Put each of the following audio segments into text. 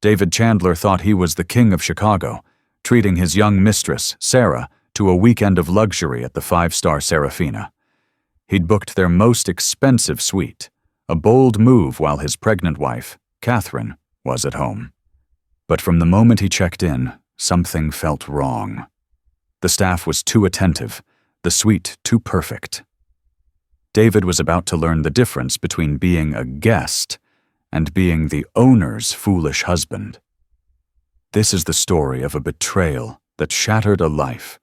David Chandler thought he was the king of Chicago, treating his young mistress, Sarah, to a weekend of luxury at the five-star Saraphina. He'd booked their most expensive suite, a bold move while his pregnant wife, Catherine, was at home. But from the moment he checked in, something felt wrong. The staff was too attentive, the suite too perfect. David was about to learn the difference between being a guest and being the owner's foolish husband. This is the story of a betrayal that shattered a life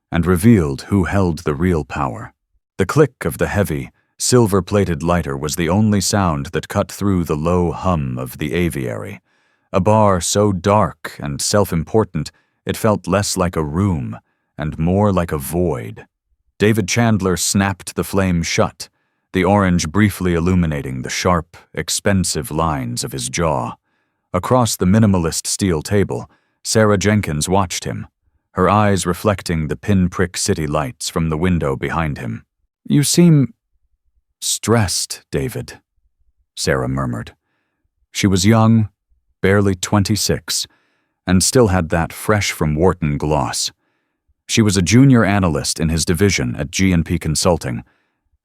and revealed who held the real power. The click of the heavy, silver-plated lighter was the only sound that cut through the low hum of the aviary, a bar so dark and self-important it felt less like a room and more like a void. David Chandler snapped the flame shut, the orange briefly illuminating the sharp, expensive lines of his jaw. Across the minimalist steel table, Sarah Jenkins watched him, her eyes reflecting the pinprick city lights from the window behind him. "You seem stressed, David," Sarah murmured. She was young, barely 26, and still had that fresh-from-Wharton gloss. She was a junior analyst in his division at G&P Consulting,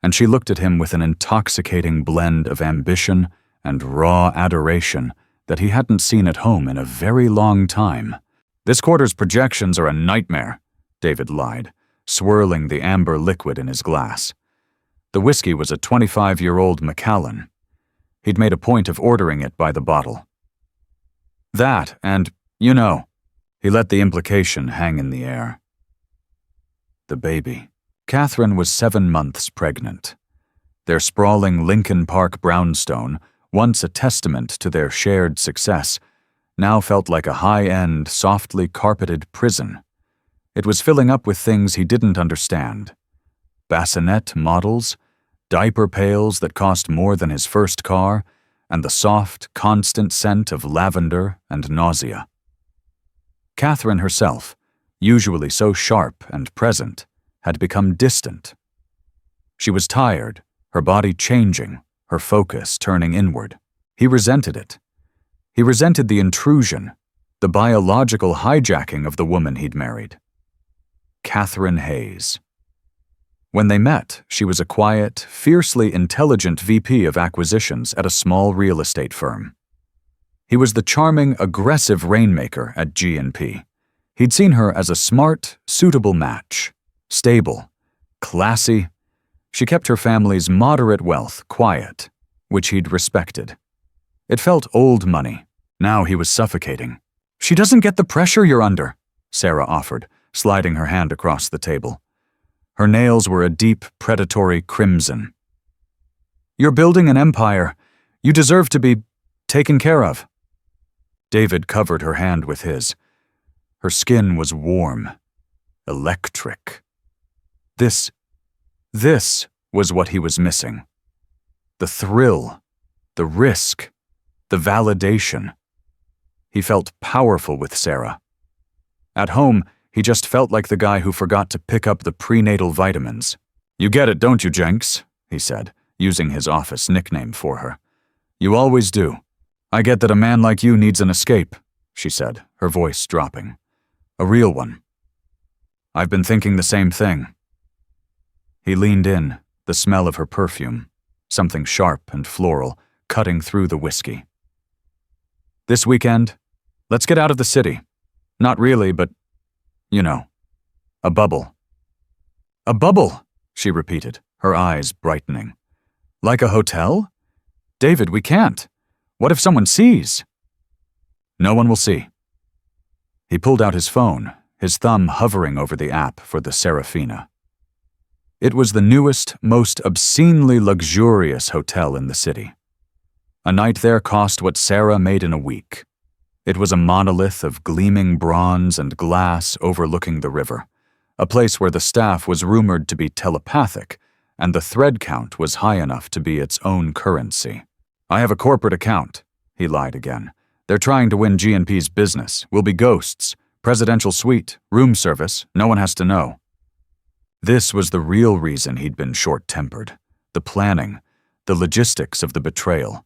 and she looked at him with an intoxicating blend of ambition and raw adoration that he hadn't seen at home in a very long time. "This quarter's projections are a nightmare," David lied, swirling the amber liquid in his glass. The whiskey was a 25-year-old Macallan. He'd made a point of ordering it by the bottle. "That, and, you know," he let the implication hang in the air. The baby. Catherine was 7 months pregnant. Their sprawling Lincoln Park brownstone, once a testament to their shared success, now felt like a high-end, softly carpeted prison. It was filling up with things he didn't understand. Bassinet models, diaper pails that cost more than his first car, and the soft, constant scent of lavender and nausea. Catherine herself, usually so sharp and present, had become distant. She was tired, her body changing, her focus turning inward. He resented it. He resented the intrusion, the biological hijacking of the woman he'd married. Catherine Hayes. When they met, she was a quiet, fiercely intelligent VP of acquisitions at a small real estate firm. He was the charming, aggressive rainmaker at G&P. He'd seen her as a smart, suitable match. Stable, classy. She kept her family's moderate wealth quiet, which he'd respected. It felt old money. Now he was suffocating. "She doesn't get the pressure you're under," Sarah offered, sliding her hand across the table. Her nails were a deep, predatory crimson. "You're building an empire. You deserve to be taken care of." David covered her hand with his. Her skin was warm, electric. This was what he was missing. The thrill, the risk, the validation. He felt powerful with Sarah. At home, he just felt like the guy who forgot to pick up the prenatal vitamins. "You get it, don't you, Jenks?" he said, using his office nickname for her. "You always do. I get that a man like you needs an escape," she said, her voice dropping. "A real one." "I've been thinking the same thing." He leaned in, the smell of her perfume, something sharp and floral, cutting through the whiskey. "This weekend, let's get out of the city. Not really, but, you know, a bubble." "A bubble," she repeated, her eyes brightening. "Like a hotel? David, we can't. What if someone sees?" "No one will see." He pulled out his phone, his thumb hovering over the app for the Saraphina. It was the newest, most obscenely luxurious hotel in the city. A night there cost what Sarah made in a week. It was a monolith of gleaming bronze and glass overlooking the river, a place where the staff was rumored to be telepathic, and the thread count was high enough to be its own currency. "I have a corporate account," he lied again. "They're trying to win G&P's business. We'll be ghosts. Presidential suite, room service, no one has to know." This was the real reason he'd been short-tempered. The planning, the logistics of the betrayal.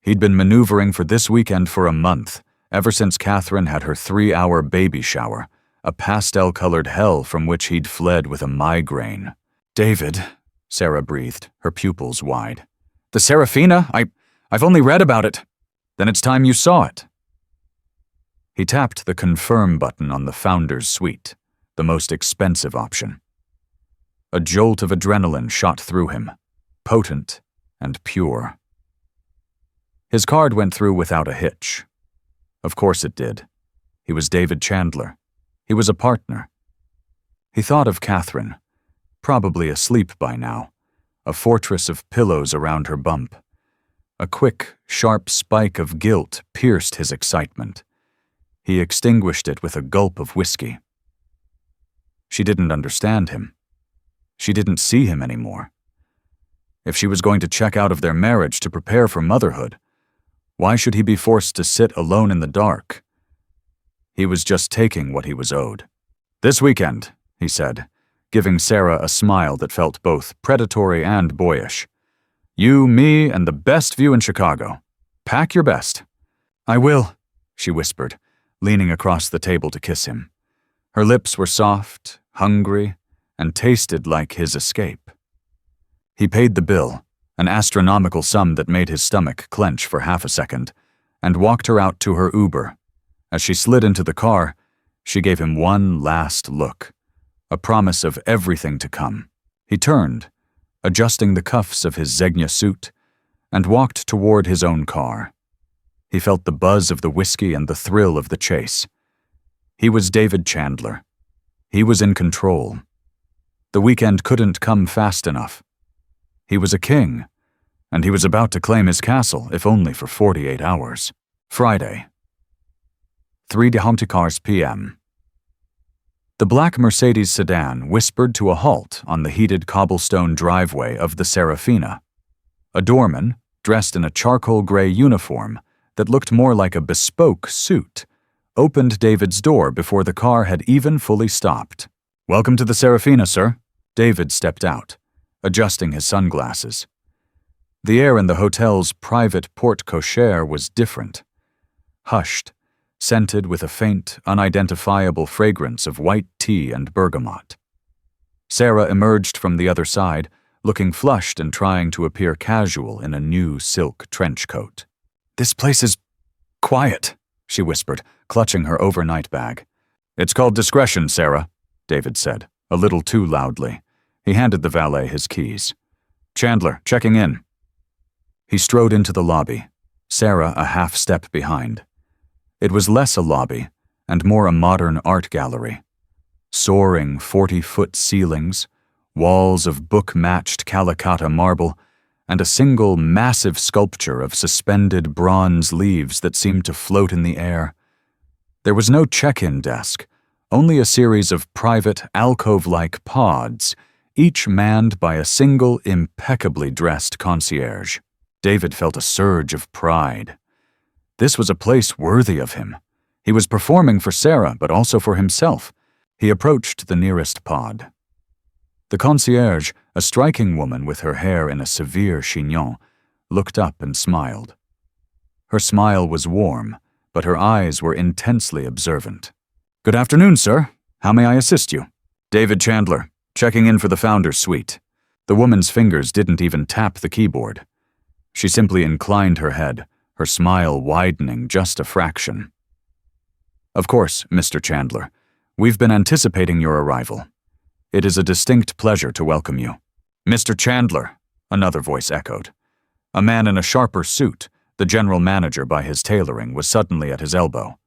He'd been maneuvering for this weekend for a month, ever since Catherine had her 3-hour baby shower, a pastel-colored hell from which he'd fled with a migraine. "David," Sarah breathed, her pupils wide. "The Saraphina? I've only read about it." "Then it's time you saw it." He tapped the confirm button on the Founder's Suite, the most expensive option. A jolt of adrenaline shot through him, potent and pure. His card went through without a hitch. Of course it did. He was David Chandler. He was a partner. He thought of Catherine, probably asleep by now, a fortress of pillows around her bump. A quick, sharp spike of guilt pierced his excitement. He extinguished it with a gulp of whiskey. She didn't understand him. She didn't see him anymore. If she was going to check out of their marriage to prepare for motherhood, why should he be forced to sit alone in the dark? He was just taking what he was owed. "This weekend," he said, giving Sarah a smile that felt both predatory and boyish. "You, me, and the best view in Chicago. Pack your best." "I will," she whispered, leaning across the table to kiss him. Her lips were soft, hungry, and tasted like his escape. He paid the bill, an astronomical sum that made his stomach clench for half a second, and walked her out to her Uber. As she slid into the car, she gave him one last look, a promise of everything to come. He turned, adjusting the cuffs of his Zegna suit, and walked toward his own car. He felt the buzz of the whiskey and the thrill of the chase. He was David Chandler. He was in control. The weekend couldn't come fast enough. He was a king, and he was about to claim his castle, if only for 48 hours. Friday, 3:20 p.m. The black Mercedes sedan whispered to a halt on the heated cobblestone driveway of the Saraphina. A doorman, dressed in a charcoal gray uniform that looked more like a bespoke suit, opened David's door before the car had even fully stopped. "Welcome to the Saraphina, sir." David stepped out, adjusting his sunglasses. The air in the hotel's private porte-cochere was different. Hushed, scented with a faint, unidentifiable fragrance of white tea and bergamot. Sarah emerged from the other side, looking flushed and trying to appear casual in a new silk trench coat. "This place is quiet," she whispered, clutching her overnight bag. "It's called discretion, Sarah," David said, a little too loudly. He handed the valet his keys. "Chandler, checking in." He strode into the lobby, Sarah a half step behind. It was less a lobby and more a modern art gallery. Soaring 40-foot ceilings, walls of book-matched Calicut marble, and a single massive sculpture of suspended bronze leaves that seemed to float in the air. There was no check-in desk, only a series of private alcove-like pods, each manned by a single impeccably dressed concierge. David felt a surge of pride. This was a place worthy of him. He was performing for Sarah, but also for himself. He approached the nearest pod. The concierge, a striking woman with her hair in a severe chignon, looked up and smiled. Her smile was warm, but her eyes were intensely observant. "Good afternoon, sir. How may I assist you?" "David Chandler, checking in for the Founder's Suite." The woman's fingers didn't even tap the keyboard. She simply inclined her head, her smile widening just a fraction. "Of course, Mr. Chandler. We've been anticipating your arrival. It is a distinct pleasure to welcome you." "Mr. Chandler," another voice echoed. A man in a sharper suit, the general manager by his tailoring, was suddenly at his elbow.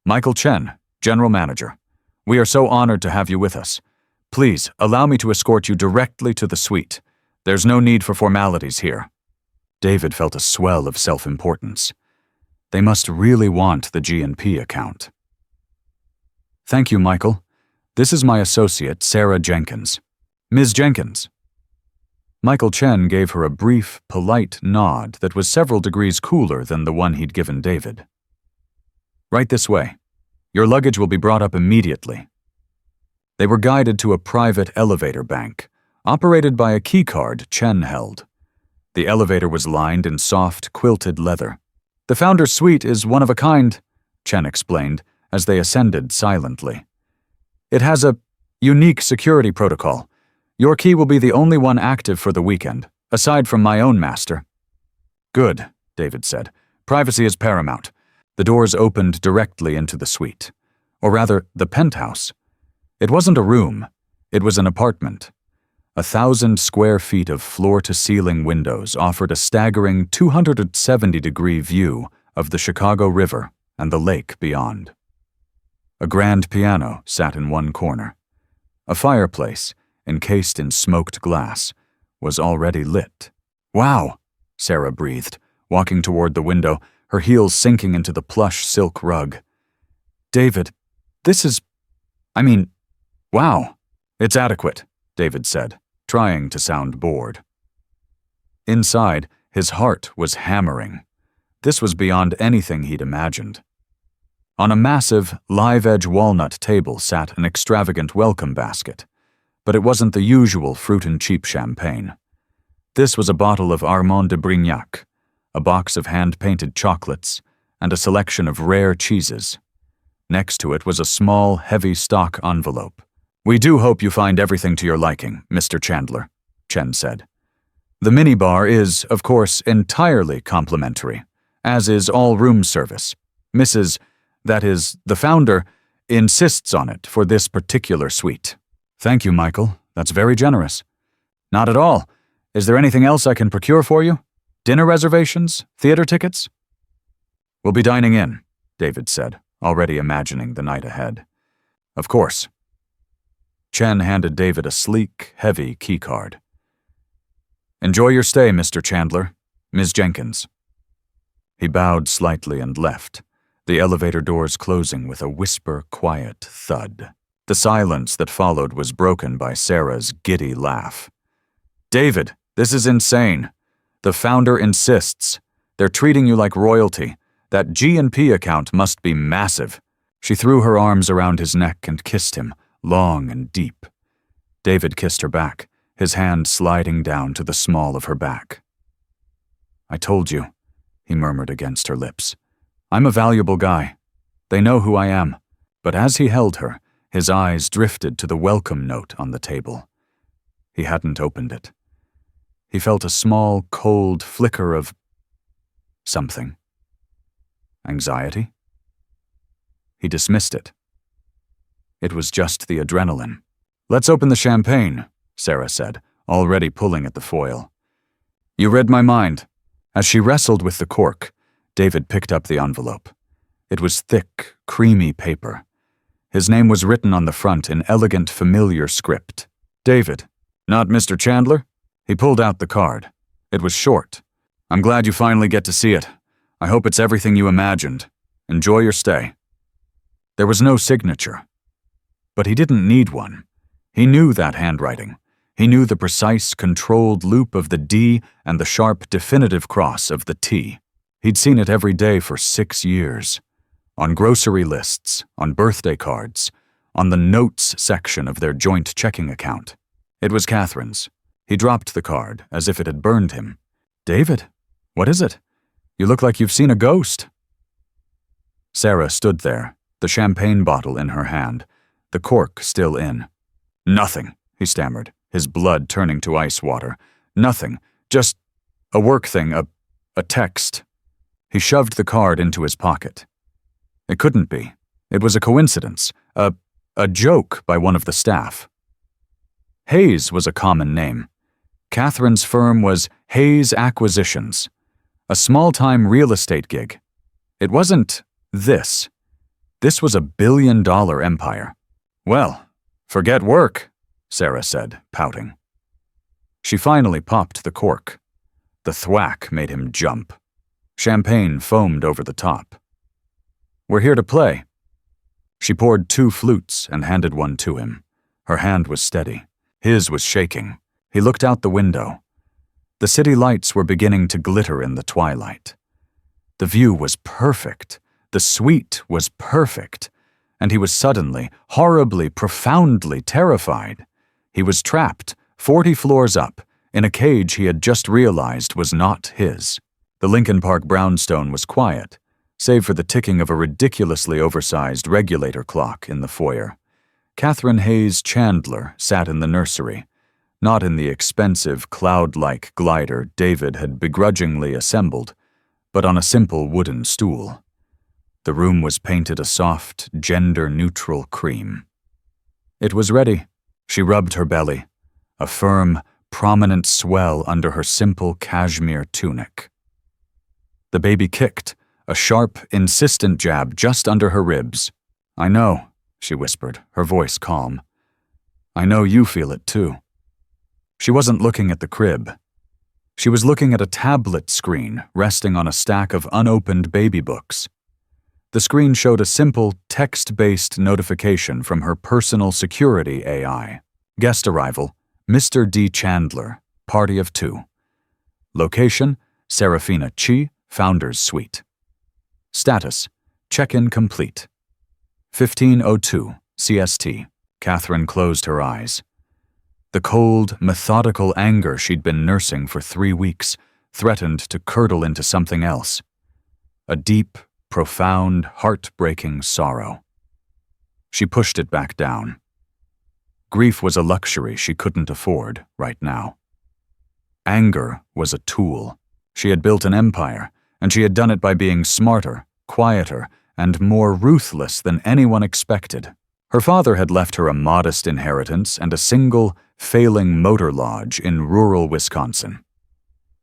"Michael Chen, general manager. We are so honored to have you with us. Please, allow me to escort you directly to the suite. There's no need for formalities here." David felt a swell of self-importance. They must really want the G&P account. "Thank you, Michael. This is my associate, Sarah Jenkins." "Ms. Jenkins." Michael Chen gave her a brief, polite nod that was several degrees cooler than the one he'd given David. "Right this way. Your luggage will be brought up immediately." They were guided to a private elevator bank, operated by a keycard Chen held. The elevator was lined in soft, quilted leather. "The Founder's Suite is one of a kind," Chen explained as they ascended silently. It has a unique security protocol. Your key will be the only one active for the weekend, aside from my own master. Good, David said. Privacy is paramount. The doors opened directly into the suite. Or rather, the penthouse. It wasn't a room. It was an apartment. 1,000 square feet of floor-to-ceiling windows offered a staggering 270-degree view of the Chicago River and the lake beyond. A grand piano sat in one corner. A fireplace, encased in smoked glass, was already lit. Wow, Sarah breathed, walking toward the window, her heels sinking into the plush silk rug. David, this is... wow. It's adequate, David said, trying to sound bored. Inside, his heart was hammering. This was beyond anything he'd imagined. On a massive, live-edge walnut table sat an extravagant welcome basket, but it wasn't the usual fruit-and-cheap champagne. This was a bottle of Armand de Brignac, a box of hand-painted chocolates, and a selection of rare cheeses. Next to it was a small, heavy stock envelope. We do hope you find everything to your liking, Mr. Chandler, Chen said. The minibar is, of course, entirely complimentary, as is all room service. That is, the founder, insists on it for this particular suite. Thank you, Michael. That's very generous. Not at all. Is there anything else I can procure for you? Dinner reservations? Theater tickets? We'll be dining in, David said, already imagining the night ahead. Of course. Chen handed David a sleek, heavy keycard. Enjoy your stay, Mr. Chandler. Ms. Jenkins. He bowed slightly and left, the elevator doors closing with a whisper-quiet thud. The silence that followed was broken by Sarah's giddy laugh. David, this is insane. The founder insists. They're treating you like royalty. That G&P account must be massive. She threw her arms around his neck and kissed him, long and deep. David kissed her back, his hand sliding down to the small of her back. I told you, he murmured against her lips. I'm a valuable guy. They know who I am. But as he held her, his eyes drifted to the welcome note on the table. He hadn't opened it. He felt a small, cold flicker of... something. Anxiety? He dismissed it. It was just the adrenaline. Let's open the champagne, Sarah said, already pulling at the foil. You read my mind. As she wrestled with the cork, David picked up the envelope. It was thick, creamy paper. His name was written on the front in elegant, familiar script. David, not Mr. Chandler? He pulled out the card. It was short. I'm glad you finally get to see it. I hope it's everything you imagined. Enjoy your stay. There was no signature. But he didn't need one. He knew that handwriting. He knew the precise, controlled loop of the D and the sharp, definitive cross of the T. He'd seen it every day for 6 years. On grocery lists, on birthday cards, on the notes section of their joint checking account. It was Catherine's. He dropped the card as if it had burned him. David, what is it? You look like you've seen a ghost. Sarah stood there, the champagne bottle in her hand, the cork still in. Nothing, he stammered, his blood turning to ice water. Nothing, just a work thing, a text. He shoved the card into his pocket. It couldn't be. It was a coincidence, a joke by one of the staff. Hayes was a common name. Catherine's firm was Hayes Acquisitions, a small-time real estate gig. It wasn't this. This was a billion-dollar empire. Well, forget work, Sarah said, pouting. She finally popped the cork. The thwack made him jump. Champagne foamed over the top. We're here to play. She poured 2 flutes and handed one to him. Her hand was steady. His was shaking. He looked out the window. The city lights were beginning to glitter in the twilight. The view was perfect. The suite was perfect. And he was suddenly, horribly, profoundly terrified. He was trapped, 40 floors up, in a cage he had just realized was not his. The Lincoln Park brownstone was quiet. save for the ticking of a ridiculously oversized regulator clock in the foyer. Catherine Hayes Chandler sat in the nursery, not in the expensive, cloud-like glider David had begrudgingly assembled, but on a simple wooden stool. The room was painted a soft, gender-neutral cream. It was ready. She rubbed her belly, a firm, prominent swell under her simple cashmere tunic. The baby kicked, a sharp, insistent jab just under her ribs. "I know," she whispered, her voice calm. "I know you feel it too." She wasn't looking at the crib. She was looking at a tablet screen resting on a stack of unopened baby books. The screen showed a simple, text-based notification from her personal security AI. Guest arrival, Mr. D. Chandler, party of 2. Location, Saraphina Chi, Founder's Suite. Status, check-in complete. 15:02 CST. Catherine closed her eyes. The cold, methodical anger she'd been nursing for 3 weeks threatened to curdle into something else. A deep, profound, heartbreaking sorrow. She pushed it back down. Grief was a luxury she couldn't afford right now. Anger was a tool. She had built an empire, and she had done it by being smarter, quieter, and more ruthless than anyone expected. Her father had left her a modest inheritance and a single, failing motor lodge in rural Wisconsin.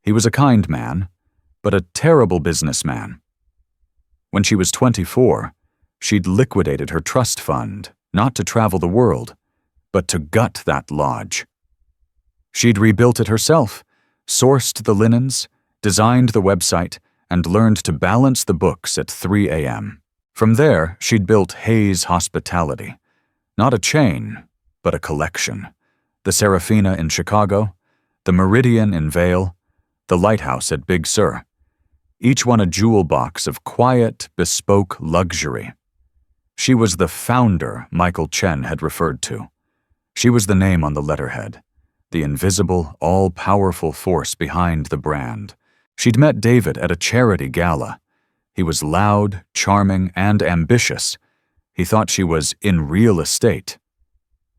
He was a kind man, but a terrible businessman. When she was 24, she'd liquidated her trust fund, not to travel the world, but to gut that lodge. She'd rebuilt it herself, sourced the linens, designed the website, and learned to balance the books at 3 a.m. From there, she'd built Hayes Hospitality. Not a chain, but a collection. The Saraphina in Chicago, the Meridian in Vail, the Lighthouse at Big Sur. Each one a jewel box of quiet, bespoke luxury. She was the founder Michael Chen had referred to. She was the name on the letterhead, the invisible, all-powerful force behind the brand. She'd met David at a charity gala. He was loud, charming, and ambitious. He thought she was in real estate.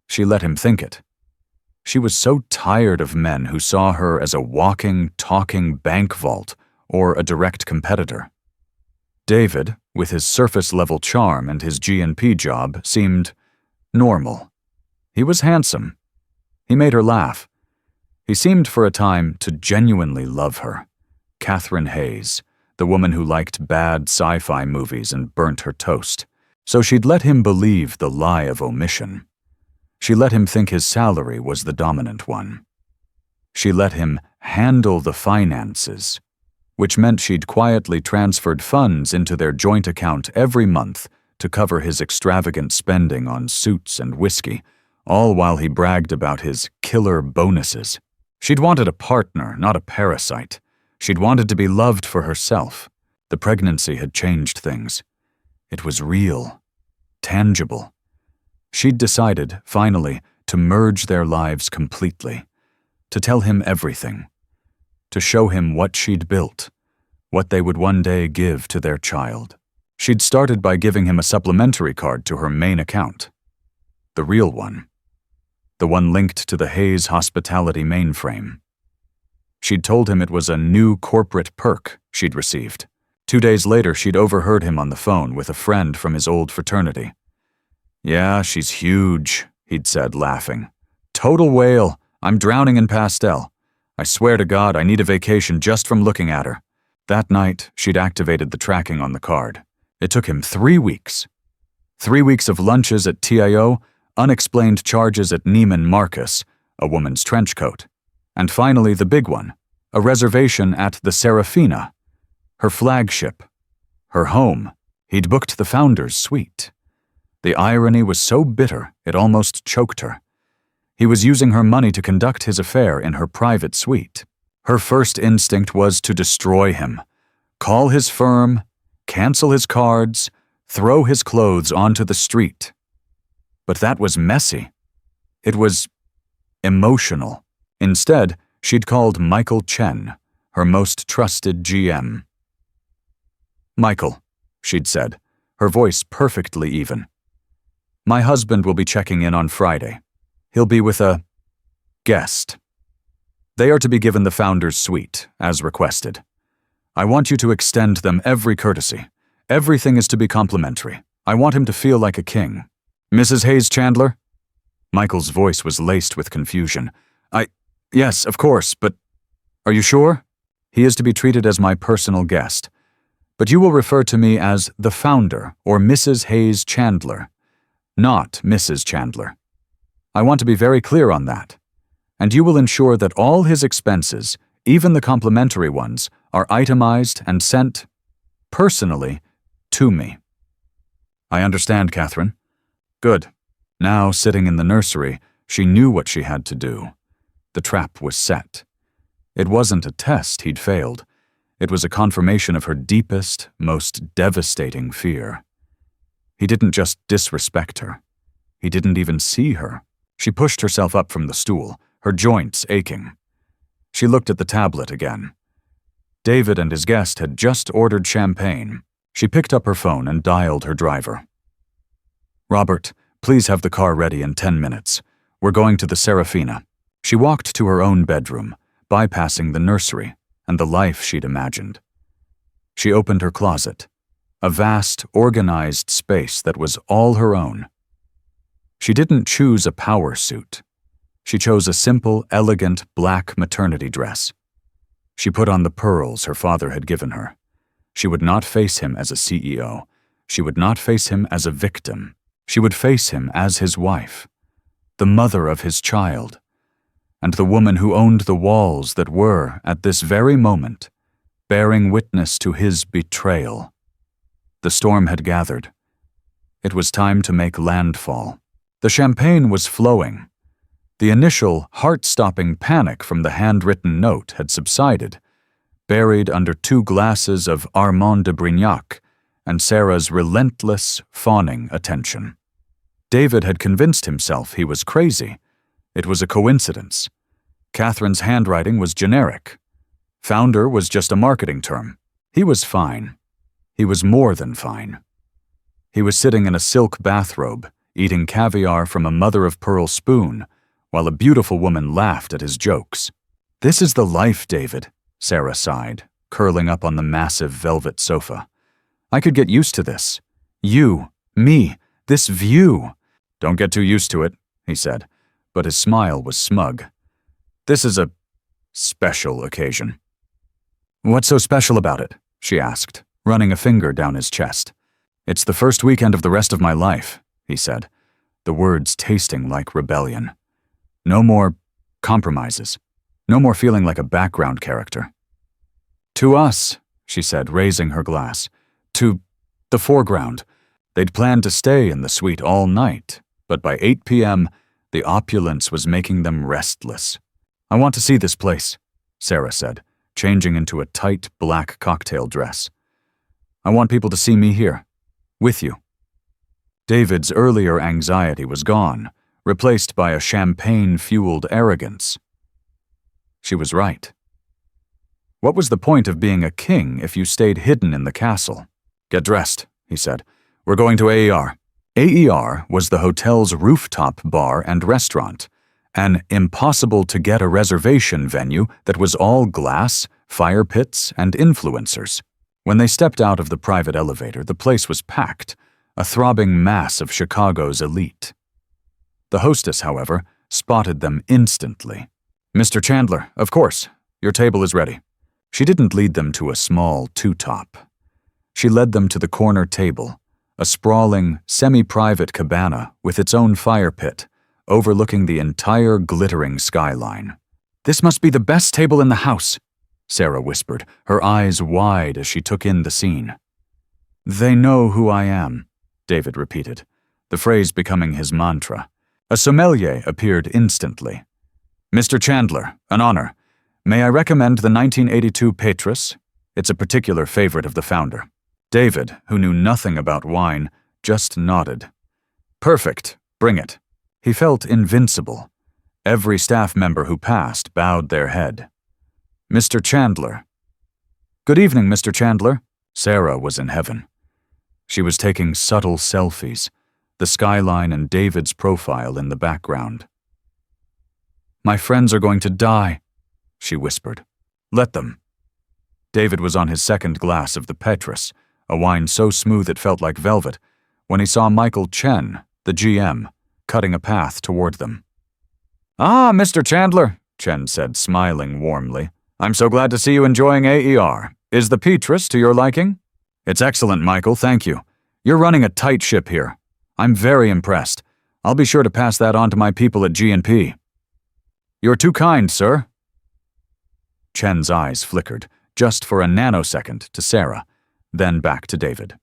She let him think it. She was so tired of men who saw her as a walking, talking bank vault or a direct competitor. David, with his surface-level charm and his G&P job, seemed normal. He was handsome. He made her laugh. He seemed for a time to genuinely love her. Catherine Hayes, the woman who liked bad sci-fi movies and burnt her toast. So she'd let him believe the lie of omission. She let him think his salary was the dominant one. She let him handle the finances, which meant she'd quietly transferred funds into their joint account every month to cover his extravagant spending on suits and whiskey, all while he bragged about his killer bonuses. She'd wanted a partner, not a parasite. She'd wanted to be loved for herself. The pregnancy had changed things. It was real, tangible. She'd decided, finally, to merge their lives completely, to tell him everything, to show him what she'd built, what they would one day give to their child. She'd started by giving him a supplementary card to her main account, the real one, the one linked to the Hayes Hospitality mainframe. She'd told him it was a new corporate perk she'd received. 2 days later, she'd overheard him on the phone with a friend from his old fraternity. "Yeah, she's huge," he'd said, laughing. "Total whale. I'm drowning in pastel. I swear to God, I need a vacation just from looking at her." That night, she'd activated the tracking on the card. It took him 3 weeks. 3 weeks of lunches at TIO, unexplained charges at Neiman Marcus, a woman's trench coat, and finally the big one, a reservation at the Saraphina, her flagship, her home. He'd booked the Founder's Suite. The irony was so bitter it almost choked her. He was using her money to conduct his affair in her private suite. Her first instinct was to destroy him, call his firm, cancel his cards, throw his clothes onto the street. But that was messy. It was emotional. Instead, she'd called Michael Chen, her most trusted GM. "Michael, she'd said, her voice perfectly even. "My husband will be checking in on Friday. He'll be with a guest. They are to be given the founder's suite, as requested. I want you to extend them every courtesy. Everything is to be complimentary. I want him to feel like a king. Mrs. Hayes Chandler?" Michael's voice was laced with confusion. Yes, of course, but are you sure? He is to be treated as my personal guest. But you will refer to me as the founder or Mrs. Hayes Chandler, not Mrs. Chandler. I want to be very clear on that. And you will ensure that all his expenses, even the complimentary ones, are itemized and sent, personally, to me. I understand, Catherine. Good. Now, sitting in the nursery, she knew what she had to do. The trap was set. It wasn't a test he'd failed. It was a confirmation of her deepest, most devastating fear. He didn't just disrespect her. He didn't even see her. She pushed herself up from the stool, her joints aching. She looked at the tablet again. David and his guest had just ordered champagne. She picked up her phone and dialed her driver. "Robert, please have the car ready in 10 minutes. We're going to the Saraphina." She walked to her own bedroom, bypassing the nursery and the life she'd imagined. She opened her closet, a vast, organized space that was all her own. She didn't choose a power suit. She chose a simple, elegant black maternity dress. She put on the pearls her father had given her. She would not face him as a CEO. She would not face him as a victim. She would face him as his wife, the mother of his child, and the woman who owned the walls that were, at this very moment, bearing witness to his betrayal. The storm had gathered. It was time to make landfall. The champagne was flowing. The initial, heart-stopping panic from the handwritten note had subsided, buried under 2 glasses of Armand de Brignac and Sarah's relentless, fawning attention. David had convinced himself he was crazy. It was a coincidence. Catherine's handwriting was generic. Founder was just a marketing term. He was fine. He was more than fine. He was sitting in a silk bathrobe, eating caviar from a mother-of-pearl spoon, while a beautiful woman laughed at his jokes. "This is the life, David," Sarah sighed, curling up on the massive velvet sofa. "I could get used to this. You, me, this view." "Don't get too used to it," he said, but his smile was smug. "This is a special occasion." "What's so special about it?" she asked, running a finger down his chest. "It's the first weekend of the rest of my life," he said, the words tasting like rebellion. "No more compromises. No more feeling like a background character." "To us," she said, raising her glass. "To the foreground." They'd planned to stay in the suite all night, but by 8 p.m., the opulence was making them restless. "I want to see this place," Sarah said, changing into a tight black cocktail dress. "I want people to see me here, with you." David's earlier anxiety was gone, replaced by a champagne-fueled arrogance. She was right. What was the point of being a king if you stayed hidden in the castle? "Get dressed," he said. "We're going to AER." AER was the hotel's rooftop bar and restaurant, an impossible-to-get-a-reservation venue that was all glass, fire pits, and influencers. When they stepped out of the private elevator, the place was packed, a throbbing mass of Chicago's elite. The hostess, however, spotted them instantly. "Mr. Chandler, of course. Your table is ready." She didn't lead them to a small two-top. She led them to the corner table, a sprawling, semi-private cabana with its own fire pit, overlooking the entire glittering skyline. "This must be the best table in the house," Sarah whispered, her eyes wide as she took in the scene. "They know who I am," David repeated, the phrase becoming his mantra. A sommelier appeared instantly. "Mr. Chandler, an honor. May I recommend the 1982 Petrus? It's a particular favorite of the founder." David, who knew nothing about wine, just nodded. "Perfect. Bring it." He felt invincible. Every staff member who passed bowed their head. "Mr. Chandler." "Good evening, Mr. Chandler." Sarah was in heaven. She was taking subtle selfies, the skyline and David's profile in the background. "My friends are going to die," she whispered. "Let them." David was on his second glass of the Petrus, a wine so smooth it felt like velvet, when he saw Michael Chen, the GM, cutting a path toward them. "Ah, Mr. Chandler," Chen said, smiling warmly. "I'm so glad to see you enjoying AER. Is the Petrus to your liking?" "It's excellent, Michael, thank you. You're running a tight ship here. I'm very impressed. I'll be sure to pass that on to my people at G&P. "You're too kind, sir." Chen's eyes flickered, just for a nanosecond, to Sarah, then back to David.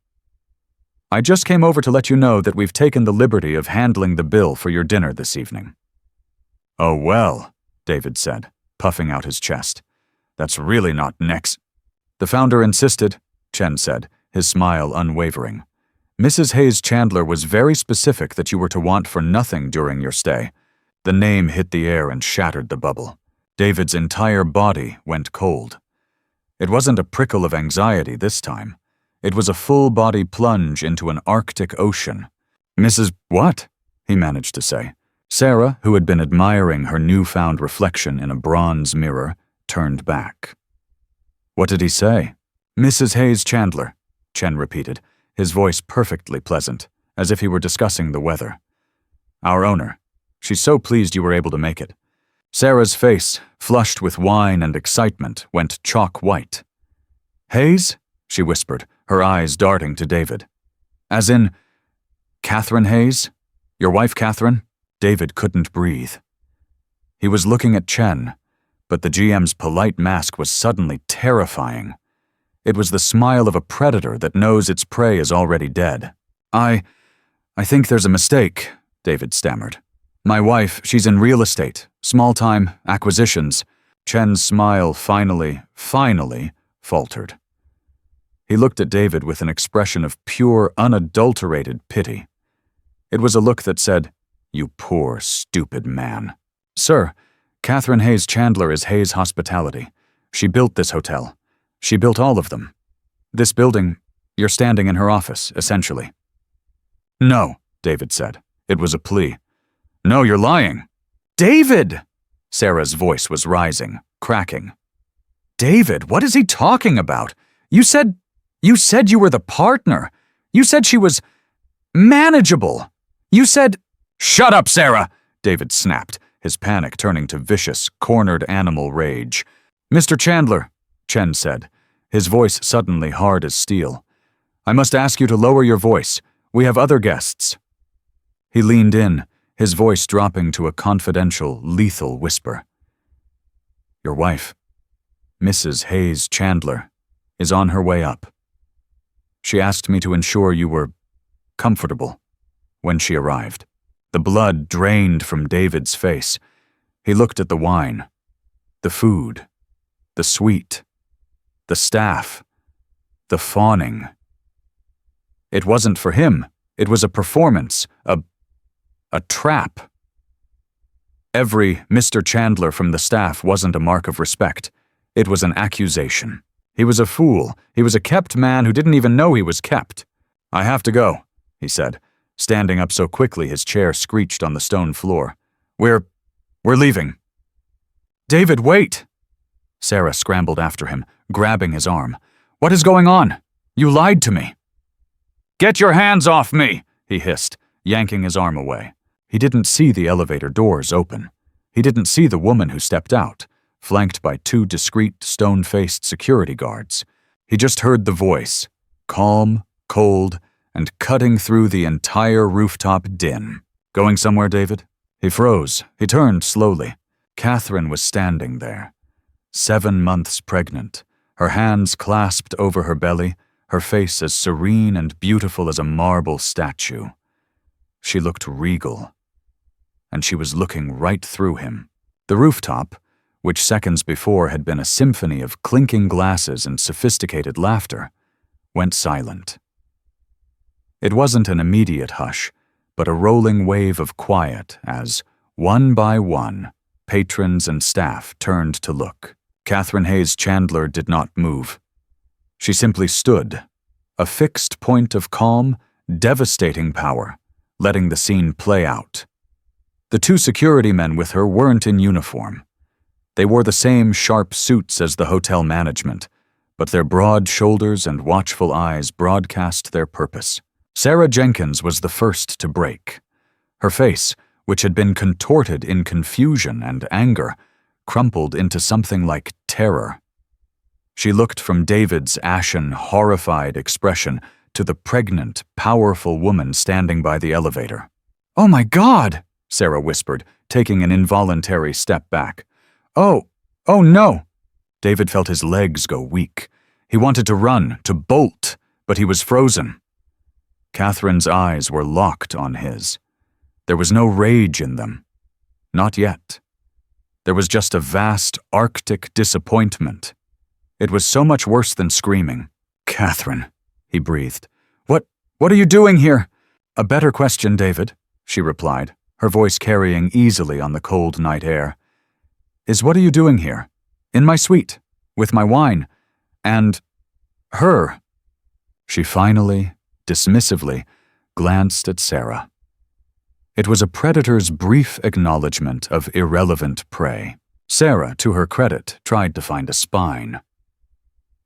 "I just came over to let you know that we've taken the liberty of handling the bill for your dinner this evening." "Oh well," David said, puffing out his chest. "That's really not next." "The founder insisted," Chen said, his smile unwavering. "Mrs. Hayes Chandler was very specific that you were to want for nothing during your stay." The name hit the air and shattered the bubble. David's entire body went cold. It wasn't a prickle of anxiety this time. It was a full-body plunge into an Arctic ocean. "Mrs. What?" he managed to say. Sarah, who had been admiring her newfound reflection in a bronze mirror, turned back. "What did he say?" "Mrs. Hayes Chandler," Chen repeated, his voice perfectly pleasant, as if he were discussing the weather. "Our owner. She's so pleased you were able to make it." Sarah's face, flushed with wine and excitement, went chalk white. "Hayes?" she whispered, her eyes darting to David. "As in, Catherine Hayes? Your wife, Catherine?" David couldn't breathe. He was looking at Chen, but the GM's polite mask was suddenly terrifying. It was the smile of a predator that knows its prey is already dead. I think there's a mistake," David stammered. "My wife, she's in real estate, small-time acquisitions." Chen's smile finally faltered. He looked at David with an expression of pure, unadulterated pity. It was a look that said, "You poor, stupid man." "Sir, Catherine Hayes Chandler is Hayes Hospitality. She built this hotel. She built all of them. This building, you're standing in her office, essentially." "No," David said. It was a plea. "No, you're lying." "David!" Sarah's voice was rising, cracking. "David, what is he talking about? You said you were the partner. You said she was manageable. You said—" "Shut up, Sarah!" David snapped, his panic turning to vicious, cornered animal rage. "Mr. Chandler," Chen said, his voice suddenly hard as steel. "I must ask you to lower your voice. We have other guests." He leaned in, his voice dropping to a confidential, lethal whisper. "Your wife, Mrs. Hayes Chandler, is on her way up. She asked me to ensure you were comfortable when she arrived." The blood drained from David's face. He looked at the wine, the food, the sweet, the staff, the fawning. It wasn't for him. It was a performance, a trap. Every Mr. Chandler from the staff wasn't a mark of respect. It was an accusation. He was a fool. He was a kept man who didn't even know he was kept. "I have to go," he said, standing up so quickly his chair screeched on the stone floor. We're leaving." "David, wait!" Sarah scrambled after him, grabbing his arm. "What is going on? You lied to me." "Get your hands off me!" he hissed, yanking his arm away. He didn't see the elevator doors open. He didn't see the woman who stepped out, flanked by two discreet, stone-faced security guards. He just heard the voice, calm, cold, and cutting through the entire rooftop din. "Going somewhere, David?" He froze. He turned slowly. Catherine was standing there, 7 months pregnant, her hands clasped over her belly, her face as serene and beautiful as a marble statue. She looked regal, and she was looking right through him. The rooftop, which seconds before had been a symphony of clinking glasses and sophisticated laughter, went silent. It wasn't an immediate hush, but a rolling wave of quiet as, one by one, patrons and staff turned to look. Catherine Hayes Chandler did not move. She simply stood, A fixed point of calm, devastating power, letting the scene play out. The two security men with her weren't in uniform. They wore the same sharp suits as the hotel management, but their broad shoulders and watchful eyes broadcast their purpose. Sarah Jenkins was the first to break. Her face, which had been contorted in confusion and anger, crumpled into something like terror. She looked from David's ashen, horrified expression to the pregnant, powerful woman standing by the elevator. "Oh my God!" Sarah whispered, taking an involuntary step back. Oh no!" David felt his legs go weak. He wanted to run, to bolt, but he was frozen. Catherine's eyes were locked on his. There was no rage in them. Not yet. There was just a vast, arctic disappointment. It was so much worse than screaming. "Catherine," he breathed. What are you doing here?" "A better question, David," she replied, her voice carrying easily on the cold night air, "is what are you doing here? In my suite, with my wine, and her." She finally, dismissively, glanced at Sarah. It was a predator's brief acknowledgement of irrelevant prey. Sarah, to her credit, tried to find a spine.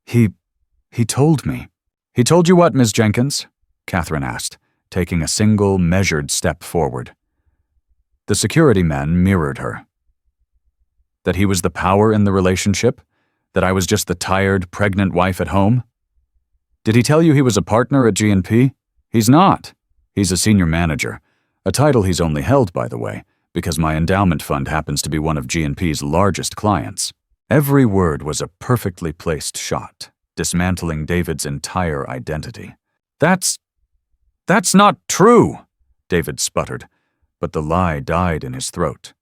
He told me." "He told you what, Ms. Jenkins?" Catherine asked, taking a single, measured step forward. The security men mirrored her. "That he was the power in the relationship? That I was just the tired, pregnant wife at home? Did he tell you he was a partner at G&P? He's not. He's a senior manager, a title he's only held, by the way, because my endowment fund happens to be one of G&P's largest clients." Every word was a perfectly placed shot, dismantling David's entire identity. That's not true," David sputtered, but the lie died in his throat.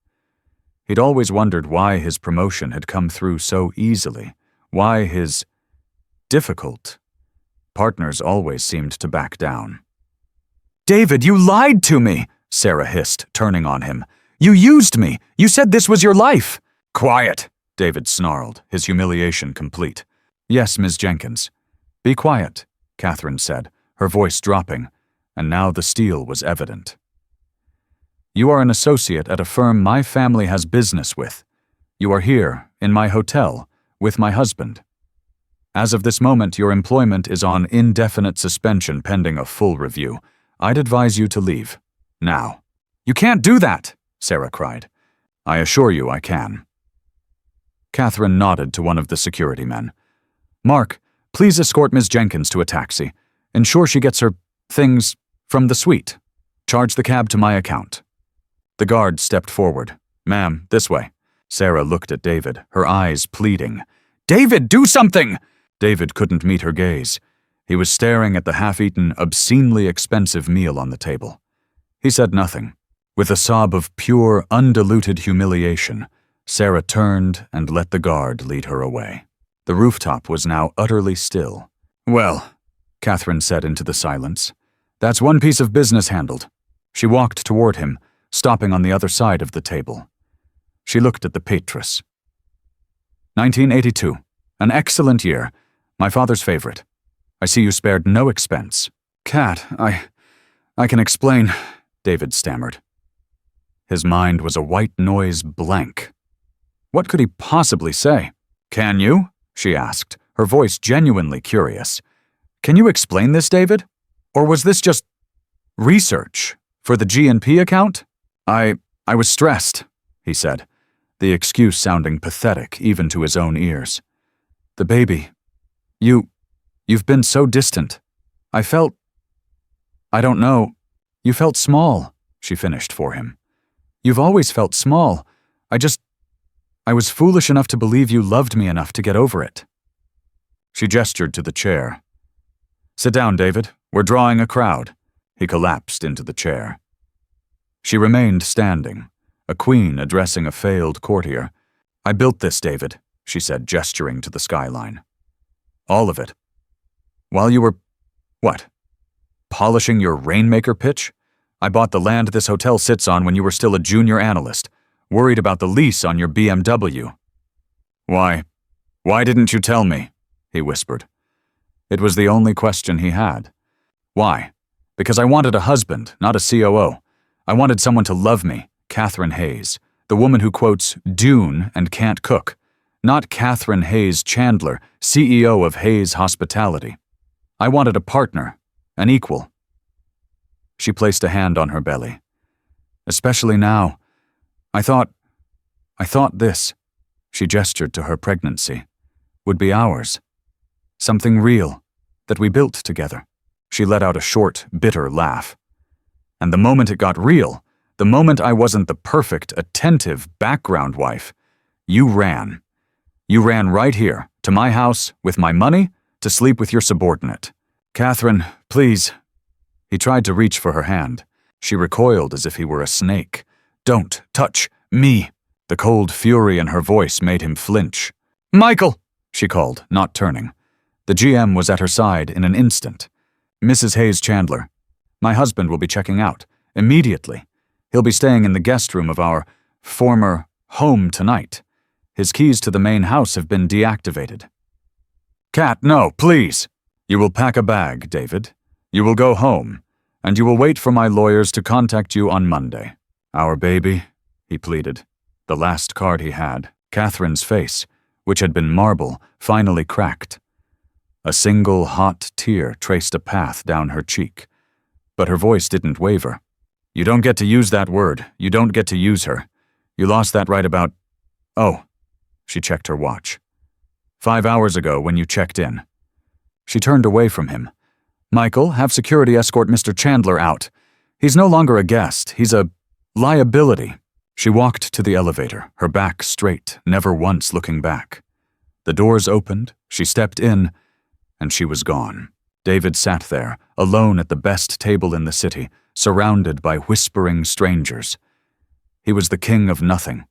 He'd always wondered why his promotion had come through so easily, why his difficult partners always seemed to back down. "David, you lied to me," Sarah hissed, turning on him. "You used me. You said this was your life." "Quiet," David snarled, his humiliation complete. "Yes, Ms. Jenkins." "Be quiet," Catherine said, her voice dropping, and now the steel was evident. "You are an associate at a firm my family has business with. You are here, in my hotel, with my husband. As of this moment, your employment is on indefinite suspension pending a full review. I'd advise you to leave. Now." "You can't do that," Sarah cried. "I assure you I can." Catherine nodded to one of the security men. "Mark, please escort Ms. Jenkins to a taxi. Ensure she gets her things from the suite. Charge the cab to my account." The guard stepped forward. "Ma'am, this way." Sarah looked at David, her eyes pleading. "David, do something!" David couldn't meet her gaze. He was staring at the half-eaten, obscenely expensive meal on the table. He said nothing. With a sob of pure, undiluted humiliation, Sarah turned and let the guard lead her away. The rooftop was now utterly still. "Well," Catherine said into the silence, "that's one piece of business handled." She walked toward him, stopping on the other side of the table. She looked at the Mistress. 1982. An excellent year. My father's favorite. I see you spared no expense." "Cat, I can explain," David stammered. His mind was a white noise blank. What could he possibly say? "Can you?" she asked, her voice genuinely curious. "Can you explain this, David? Or was this just research for the G&P account?" I was stressed," he said, the excuse sounding pathetic even to his own ears. "The baby. You've been so distant. I don't know. You felt small," she finished for him. "You've always felt small. I was foolish enough to believe you loved me enough to get over it." She gestured to the chair. "Sit down, David. We're drawing a crowd." He collapsed into the chair. She remained standing, a queen addressing a failed courtier. "I built this, David," she said, gesturing to the skyline. "All of it. While you were, polishing your rainmaker pitch? I bought the land this hotel sits on when you were still a junior analyst, worried about the lease on your BMW. Why didn't you tell me?" he whispered. It was the only question he had. Why? Because I wanted a husband, not a COO. I wanted someone to love me, Catherine Hayes, the woman who quotes Dune and can't cook, not Catherine Hayes Chandler, CEO of Hayes Hospitality. I wanted a partner, an equal. She placed a hand on her belly. Especially now. I thought this, she gestured to her pregnancy, would be ours. Something real, that we built together. She let out a short, bitter laugh. And the moment it got real, the moment I wasn't the perfect, attentive background wife, you ran. You ran right here, to my house, with my money, to sleep with your subordinate. Catherine, please. He tried to reach for her hand. She recoiled as if he were a snake. Don't touch me. The cold fury in her voice made him flinch. Michael, she called, not turning. The GM was at her side in an instant. Mrs. Hayes Chandler, my husband will be checking out, immediately. He'll be staying in the guest room of our former home tonight. His keys to the main house have been deactivated. Cat, no, please. You will pack a bag, David. You will go home, and you will wait for my lawyers to contact you on Monday. Our baby, he pleaded. The last card he had, Catherine's face, which had been marble, finally cracked. A single hot tear traced a path down her cheek, but her voice didn't waver. You don't get to use that word. You don't get to use her. You lost that right about... Oh, she checked her watch. 5 hours ago when you checked in. She turned away from him. Michael, have security escort Mr. Chandler out. He's no longer a guest. He's a liability. She walked to the elevator, her back straight, never once looking back. The doors opened, she stepped in, and she was gone. David sat there, alone at the best table in the city, surrounded by whispering strangers. He was the king of nothing.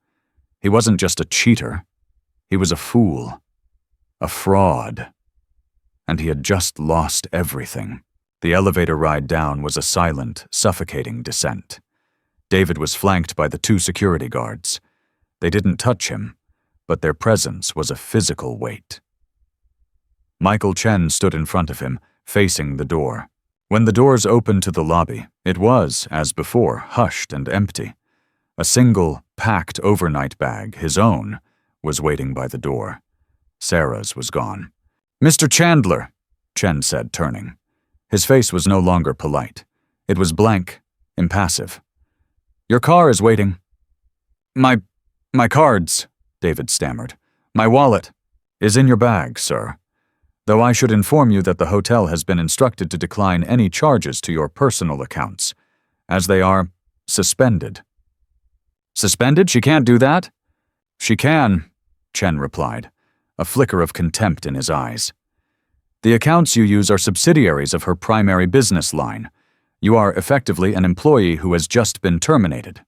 He wasn't just a cheater. He was a fool. A fraud. And he had just lost everything. The elevator ride down was a silent, suffocating descent. David was flanked by the 2 security guards. They didn't touch him, but their presence was a physical weight. Michael Chen stood in front of him, facing the door. When the doors opened to the lobby, it was, as before, hushed and empty. A single, packed overnight bag, his own, was waiting by the door. Sarah's was gone. Mr. Chandler, Chen said, turning. His face was no longer polite. It was blank, impassive. Your car is waiting. My cards, David stammered. My wallet is in your bag, sir. Though I should inform you that the hotel has been instructed to decline any charges to your personal accounts, as they are suspended. Suspended? She can't do that? She can, Chen replied, a flicker of contempt in his eyes. The accounts you use are subsidiaries of her primary business line. You are effectively an employee who has just been terminated.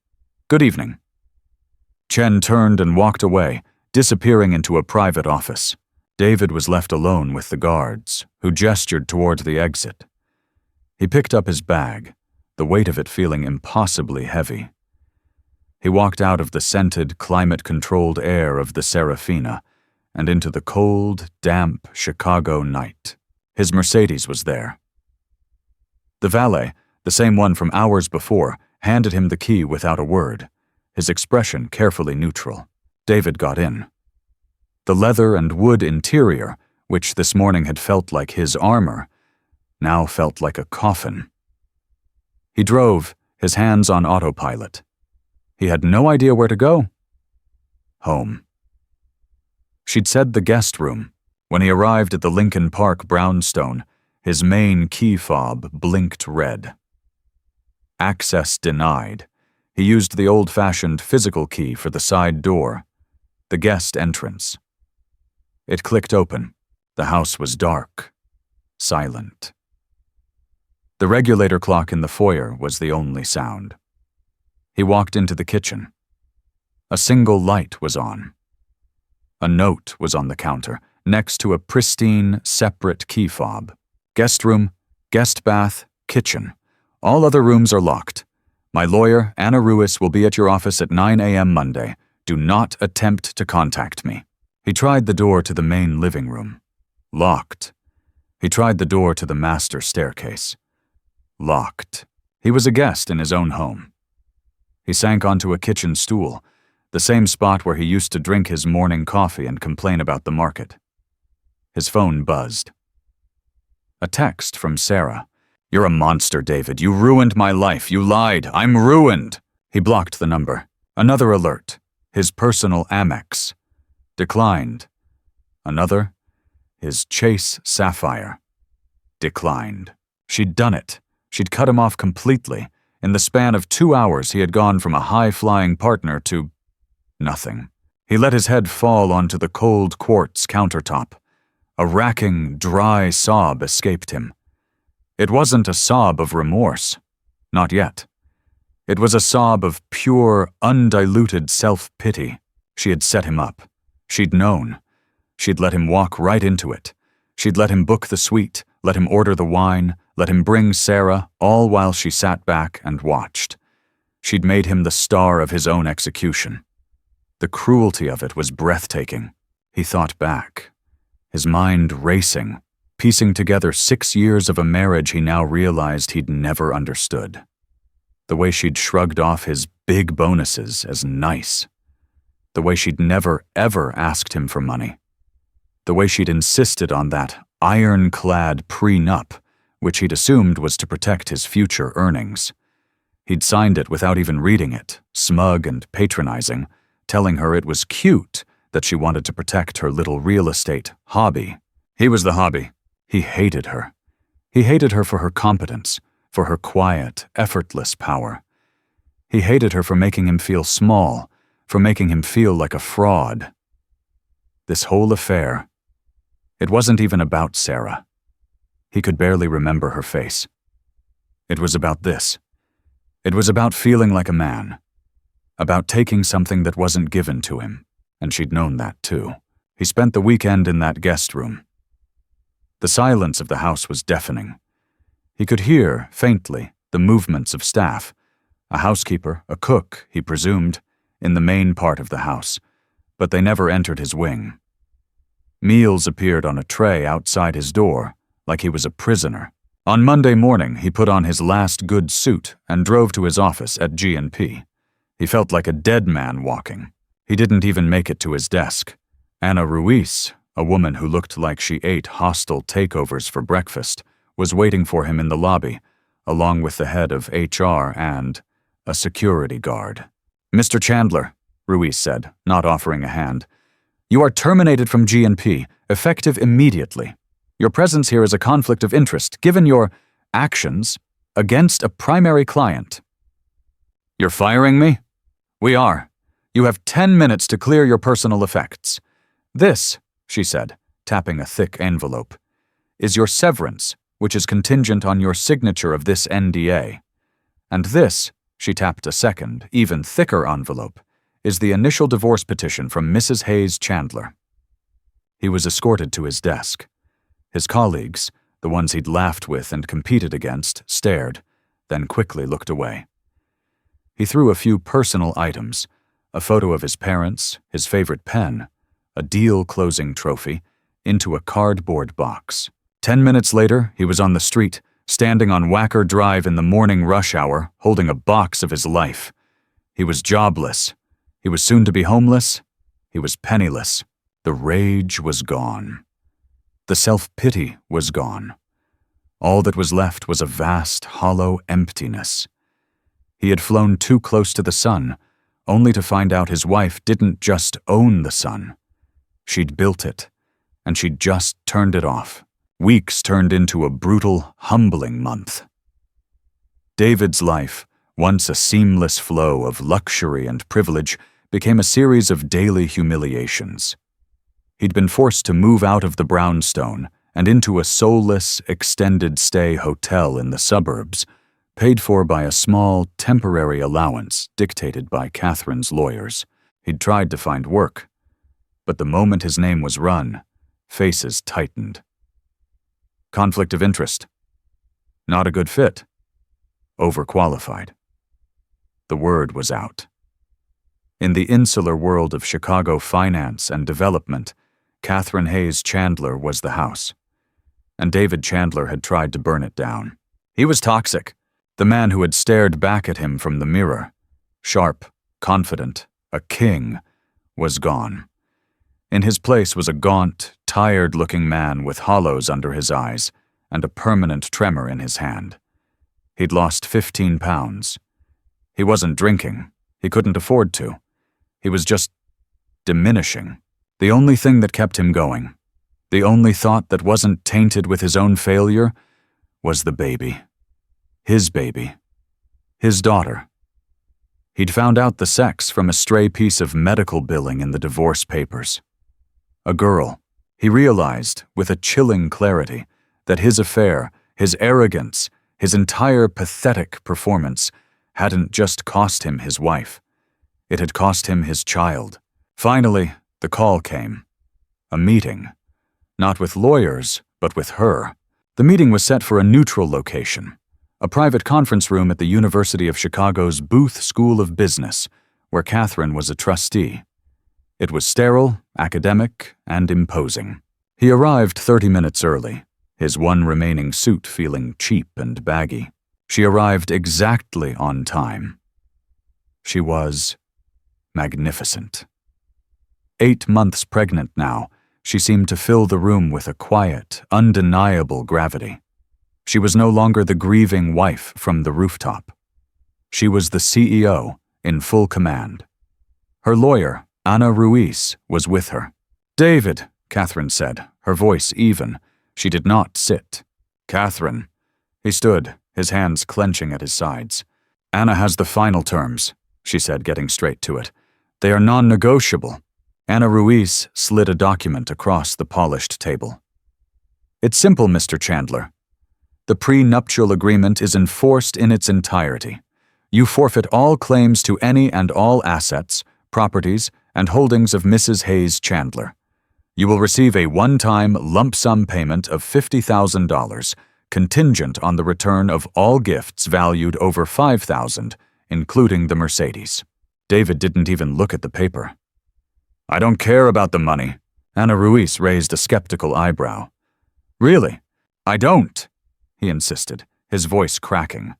Good evening. Chen turned and walked away, disappearing into a private office. David was left alone with the guards, who gestured toward the exit. He picked up his bag, the weight of it feeling impossibly heavy. He walked out of the scented, climate-controlled air of the Saraphina and into the cold, damp Chicago night. His Mercedes was there. The valet, the same one from hours before, handed him the key without a word, his expression carefully neutral. David got in. The leather and wood interior, which this morning had felt like his armor, now felt like a coffin. He drove, his hands on autopilot. He had no idea where to go. Home. She'd said the guest room. When he arrived at the Lincoln Park brownstone, his main key fob blinked red. Access denied. He used the old-fashioned physical key for the side door, the guest entrance. It clicked open. The house was dark, silent. The regulator clock in the foyer was the only sound. He walked into the kitchen. A single light was on. A note was on the counter, next to a pristine, separate key fob. Guest room, guest bath, kitchen. All other rooms are locked. My lawyer, Anna Ruiz, will be at your office at 9 a.m. Monday. Do not attempt to contact me. He tried the door to the main living room. Locked. He tried the door to the master staircase. Locked. He was a guest in his own home. He sank onto a kitchen stool, the same spot where he used to drink his morning coffee and complain about the market. His phone buzzed. A text from Sarah. "You're a monster, David. You ruined my life. You lied. I'm ruined." He blocked the number. Another alert. His personal Amex. Declined. Another. His Chase Sapphire. Declined. She'd done it. She'd cut him off completely. In the span of 2 hours, he had gone from a high-flying partner to nothing. He let his head fall onto the cold quartz countertop. A racking, dry sob escaped him. It wasn't a sob of remorse. Not yet. It was a sob of pure, undiluted self-pity. She had set him up. She'd known. She'd let him walk right into it. She'd let him book the suite, let him order the wine, let him bring Sarah, all while she sat back and watched. She'd made him the star of his own execution. The cruelty of it was breathtaking. He thought back, his mind racing, piecing together 6 years of a marriage he now realized he'd never understood. The way she'd shrugged off his big bonuses as nice. The way she'd never, ever asked him for money. The way she'd insisted on that ironclad prenup, which he'd assumed was to protect his future earnings. He'd signed it without even reading it, smug and patronizing, telling her it was cute that she wanted to protect her little real estate hobby. He was the hobby. He hated her. He hated her for her competence, for her quiet, effortless power. He hated her for making him feel small, for making him feel like a fraud. This whole affair, it wasn't even about Sarah. He could barely remember her face. It was about this. It was about feeling like a man. About taking something that wasn't given to him, and she'd known that too. He spent the weekend in that guest room. The silence of the house was deafening. He could hear, faintly, the movements of staff, a housekeeper, a cook, he presumed, in the main part of the house, but they never entered his wing. Meals appeared on a tray outside his door, like he was a prisoner. On Monday morning, he put on his last good suit and drove to his office at G&P. He felt like a dead man walking. He didn't even make it to his desk. Ana Ruiz, a woman who looked like she ate hostile takeovers for breakfast, was waiting for him in the lobby, along with the head of HR and a security guard. "Mr. Chandler," Ruiz said, not offering a hand, "you are terminated from G&P, effective immediately. Your presence here is a conflict of interest, given your actions against a primary client." "You're firing me?" "We are. You have 10 minutes to clear your personal effects. This," she said, tapping a thick envelope, "is your severance, which is contingent on your signature of this NDA. And this," she tapped a second, even thicker envelope, "is the initial divorce petition from Mrs. Hayes Chandler." He was escorted to his desk. His colleagues, the ones he'd laughed with and competed against, stared, then quickly looked away. He threw a few personal items, a photo of his parents, his favorite pen, a deal-closing trophy, into a cardboard box. 10 minutes later, he was on the street, standing on Wacker Drive in the morning rush hour, holding a box of his life. He was jobless. He was soon to be homeless. He was penniless. The rage was gone. The self-pity was gone. All that was left was a vast, hollow emptiness. He had flown too close to the sun, only to find out his wife didn't just own the sun. She'd built it, and she'd just turned it off. Weeks turned into a brutal, humbling month. David's life, once a seamless flow of luxury and privilege, became a series of daily humiliations. He'd been forced to move out of the brownstone and into a soulless, extended-stay hotel in the suburbs, paid for by a small, temporary allowance dictated by Catherine's lawyers. He'd tried to find work, but the moment his name was run, faces tightened. Conflict of interest. Not a good fit. Overqualified. The word was out. In the insular world of Chicago finance and development, Catherine Hayes Chandler was the house. and David Chandler had tried to burn it down. He was toxic. The man who had stared back at him from the mirror, sharp, confident, a king, was gone. In his place was a gaunt, tired-looking man with hollows under his eyes and a permanent tremor in his hand. He'd lost 15 pounds. He wasn't drinking. He couldn't afford to. He was just diminishing. The only thing that kept him going, the only thought that wasn't tainted with his own failure, was the baby. His baby. His daughter. He'd found out the sex from a stray piece of medical billing in the divorce papers. A girl. He realized, with a chilling clarity, that his affair, his arrogance, his entire pathetic performance hadn't just cost him his wife. It had cost him his child. Finally, the call came. A meeting. Not with lawyers, but with her. The meeting was set for a neutral location, a private conference room at the University of Chicago's Booth School of Business, where Catherine was a trustee. It was sterile, academic, and imposing. He arrived 30 minutes early, his one remaining suit feeling cheap and baggy. She arrived exactly on time. She was magnificent. 8 months pregnant now, she seemed to fill the room with a quiet, undeniable gravity. She was no longer the grieving wife from the rooftop. She was the CEO in full command. Her lawyer, Ana Ruiz, was with her. "David," Catherine said, her voice even. She did not sit. "Catherine." He stood, his hands clenching at his sides. "Ana has the final terms," she said, getting straight to it. "They are non-negotiable." Ana Ruiz slid a document across the polished table. "It's simple, Mr. Chandler. The prenuptial agreement is enforced in its entirety. You forfeit all claims to any and all assets, properties, and holdings of Mrs. Hayes Chandler. You will receive a one-time lump sum payment of $50,000, contingent on the return of all gifts valued over $5,000, including the Mercedes." David didn't even look at the paper. "I don't care about the money." Ana Ruiz raised a skeptical eyebrow. "Really? I don't," he insisted, his voice cracking.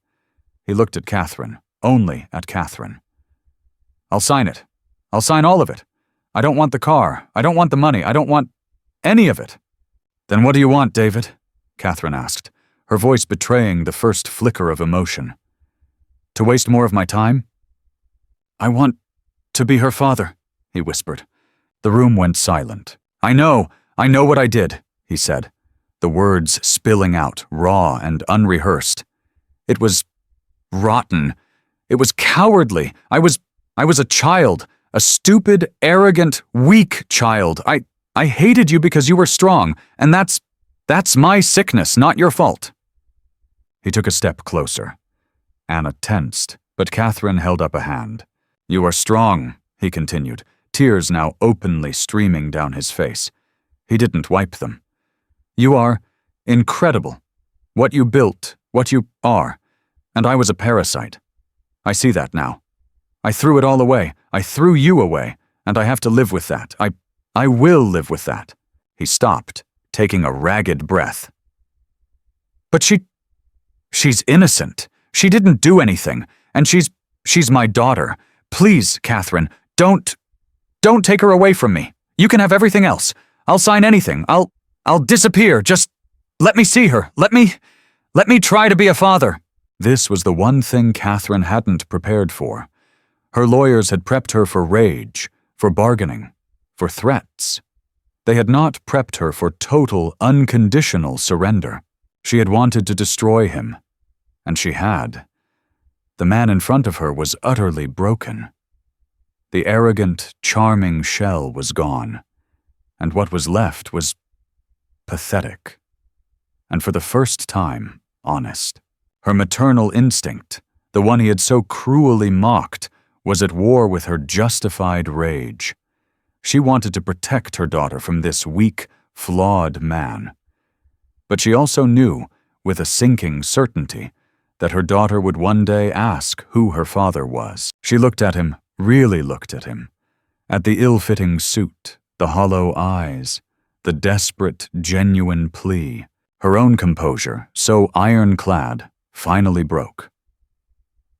He looked at Catherine, only at Catherine. "I'll sign it. I'll sign all of it. I don't want the car. I don't want the money. I don't want any of it." "Then what do you want, David?" Catherine asked, her voice betraying the first flicker of emotion. "To waste more of my time?" "I want to be her father," he whispered. The room went silent. I know what I did," he said, the words spilling out, raw and unrehearsed. "It was rotten. It was cowardly. I was a child, a stupid, arrogant, weak child. I hated you because you were strong, and that's my sickness, not your fault." He took a step closer. Ana tensed, but Catherine held up a hand. "You are strong," he continued, tears now openly streaming down his face. He didn't wipe them. "You are incredible. What you built, what you are. And I was a parasite. I see that now. I threw it all away. I threw you away, and I have to live with that. I will live with that." He stopped, taking a ragged breath. "But she's innocent. She didn't do anything, and she's my daughter. Please, Catherine, don't take her away from me. You can have everything else. I'll sign anything. I'll disappear. Just let me see her. Let me try to be a father." This was the one thing Catherine hadn't prepared for. Her lawyers had prepped her for rage, for bargaining, for threats. They had not prepped her for total, unconditional surrender. She had wanted to destroy him, and she had. The man in front of her was utterly broken. The arrogant, charming shell was gone, and what was left was pathetic. And for the first time, honest. Her maternal instinct, the one he had so cruelly mocked, was at war with her justified rage. She wanted to protect her daughter from this weak, flawed man. But she also knew, with a sinking certainty, that her daughter would one day ask who her father was. She looked at him, really looked at him, at the ill-fitting suit, the hollow eyes, the desperate, genuine plea. Her own composure, so ironclad, finally broke.